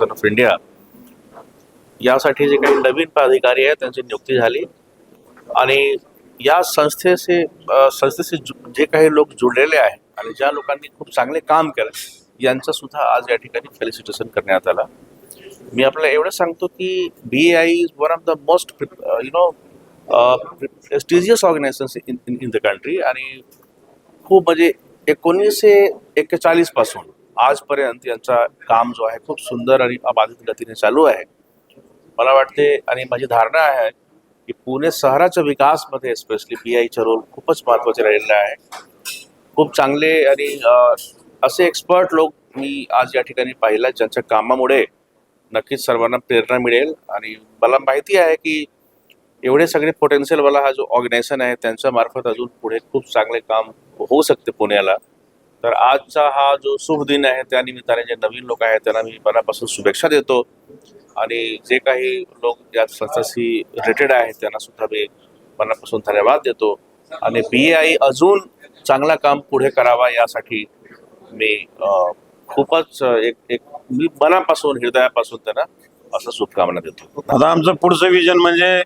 Association of India यासाठी जे काही नवीन पदाधिकारी आहेत त्यांची नियुक्ती झाली आणि या संस्थेचे जे काही लोक जुळलेले आहेत आणि ज्या लोकांनी खूप चांगले काम केलं यांचं सुद्धा आज या ठिकाणी फेलिसिटेशन करण्यात आलं. मी आपल्याला एवढं सांगतो की BAI is one of the most prestigious organisation in the country आणि खूप म्हणजे 1941 पासून आजपर्यंत यांचा काम जो आहे खूप सुंदर आणि अबाधित गतीने चालू आहे. मला वाटते आणि माझी धारणा आहे की पुणे शहराच्या विकासमध्ये स्पेशली BAIचा रोल खूपच महत्त्वाचा राहिलेला आहे. खूप चांगले आणि असे एक्सपर्ट लोक मी आज या ठिकाणी पाहिला ज्यांच्या कामामुळे नक्कीच सर्वांना प्रेरणा मिळेल आणि मला माहिती आहे की एवढे सगळे पोटेन्शियलवाला हा जो ऑर्गनायझेशन आहे त्यांच्या मार्फत अजून पुढे खूप चांगले काम होऊ शकते पुण्याला. तर आजचा हा जो शुभ दिन आहे त्या निमित्ताने जे नवीन लोक आहेत त्यांना मी मनापासून शुभेच्छा देतो आणि जे काही लोक या संस्थेशी रिलेटेड आहेत त्यांना सुद्धा मी मनापासून धन्यवाद देतो आणि BAI अजून चांगला काम पुढे करावा यासाठी मी खूपच मी मनापासून हृदयापासून त्यांना असं शुभकामना देतो. आता आमचं पुढचं विजन म्हणजे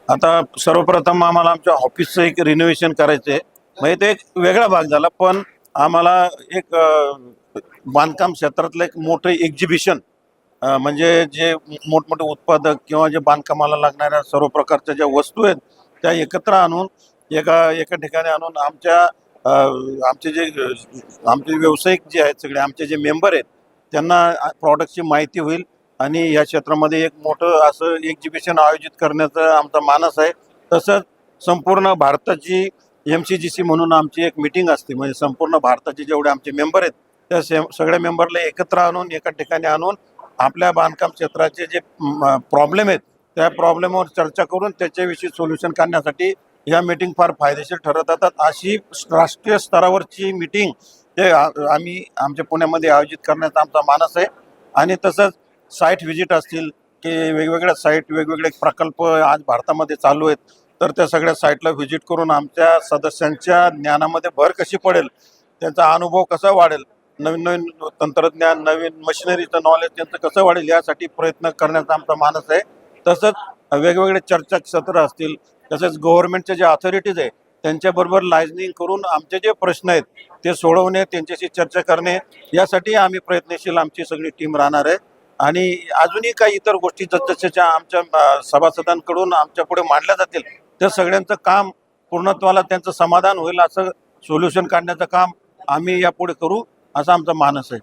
आता सर्वप्रथम आम्हाला आमच्या ऑफिसचं एक रिनोव्हेशन करायचं आहे. म्हणजे ते एक वेगळा भाग झाला पण आम्हाला एक बांधकाम क्षेत्रातलं एक मोठं एक्झिबिशन म्हणजे जे मोठमोठे उत्पादक किंवा जे बांधकामाला लागणाऱ्या सर्व प्रकारच्या ज्या वस्तू आहेत त्या एकत्र आणून एका ठिकाणी आणून आमचे व्यावसायिक जे आहेत सगळे आमचे जे मेंबर आहेत त्यांना प्रॉडक्टची माहिती होईल आणि या क्षेत्रामध्ये एक मोठं असं एक्झिबिशन आयोजित करण्याचा आमचा मानस आहे. तसंच संपूर्ण भारताची MCGC म्हणून आमची एक मीटिंग असते म्हणजे संपूर्ण भारताचे जेवढे आमचे मेंबर आहेत त्या सगळ्या मेंबरला एकत्र आणून एका ठिकाणी आणून आपल्या बांधकाम क्षेत्राचे जे प्रॉब्लेम आहेत त्या प्रॉब्लेमवर चर्चा करून त्याच्याविषयी सोल्युशन काढण्यासाठी या मीटिंग फार फायदेशीर ठरत येतात. अशी राष्ट्रीय स्तरावरची मीटिंग ते आम्ही आमच्या पुण्यामध्ये आयोजित करण्याचा आमचा मानस आहे. आणि तसंच साईट व्हिजिट असतील की वेगवेगळ्या साईट वेगवेगळे प्रकल्प आज भारतामध्ये चालू आहेत तर त्या सगळ्या साईटला व्हिजिट करून आमच्या सदस्यांच्या ज्ञानामध्ये भर कशी पडेल त्यांचा अनुभव कसा वाढेल नवीन नवीन तंत्रज्ञान नवीन मशिनरीचं नॉलेज त्यांचं कसं वाढेल यासाठी प्रयत्न करण्याचा आमचा मानस आहे. तसंच वेगवेगळे चर्चासत्र असतील तसेच गव्हर्नमेंटचे जे अथॉरिटीज आहे त्यांच्याबरोबर लायझनिंग करून आमचे जे प्रश्न आहेत ते सोडवणे त्यांच्याशी चर्चा करणे यासाठी आम्ही प्रयत्नशील आमची सगळी टीम राहणार आहे. आणि अजूनही काही इतर गोष्टी जसजशा आमच्या सभासदांकडून आमच्या पुढे मांडल्या जातील त्या सगळ्यांचं काम पूर्णत्वाला त्यांचं समाधान होईल असं सोल्युशन काढण्याचं काम आम्ही यापुढे करू असा आमचा मानस आहे.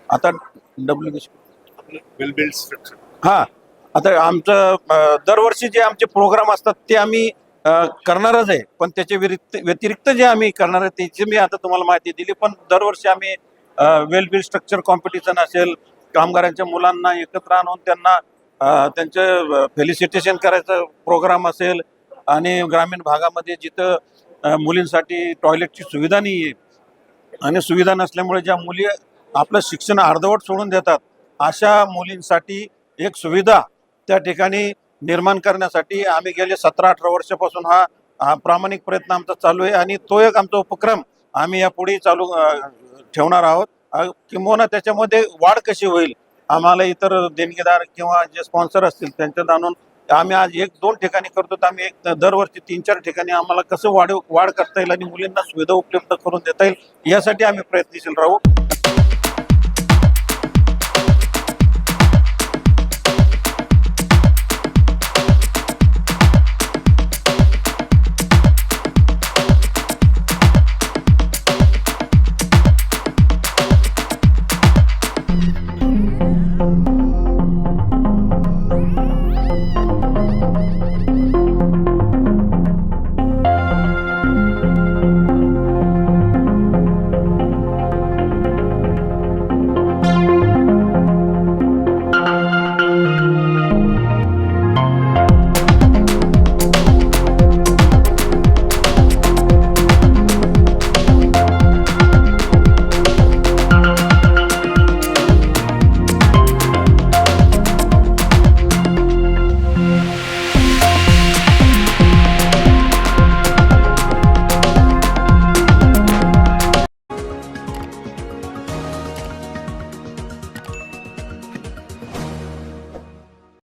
आता हां आता आमचं दरवर्षी जे आमचे प्रोग्राम असतात ते आम्ही करणारच आहे पण त्याच्या व्यतिरिक्त जे आम्ही करणार आहे त्याची मी आता तुम्हाला माहिती दिली. पण दरवर्षी आम्ही वेल बिल्ड स्ट्रक्चर कॉम्पिटिशन असेल कामगारांच्या मुलांना एकत्र आणून त्यांना त्यांचं फेलिसिटेशन करायचं प्रोग्राम असेल आणि ग्रामीण भागामध्ये जिथं मुलींसाठी टॉयलेटची सुविधा नाही आहे आणि सुविधा नसल्यामुळे ज्या मुली आपलं शिक्षण अर्धवट सोडून देतात अशा मुलींसाठी एक सुविधा त्या ठिकाणी निर्माण करण्यासाठी आम्ही गेले 17-18 वर्षापासून हा प्रामाणिक प्रयत्न आमचा चालू आहे आणि तो एक आमचा उपक्रम आम्ही यापुढे चालू ठेवणार आहोत. किंवा त्याच्यामध्ये वाढ कशी होईल आम्हाला इतर देणगीदार किंवा जे स्पॉन्सर असतील त्यांच्यात आणून आम्ही आज 1-2 ठिकाणी करतो तर आम्ही दरवर्षी 3-4 ठिकाणी आम्हाला कसं वाढ करता येईल आणि मुलींना सुविधा उपलब्ध करून देता येईल यासाठी आम्ही प्रयत्नशील राहू.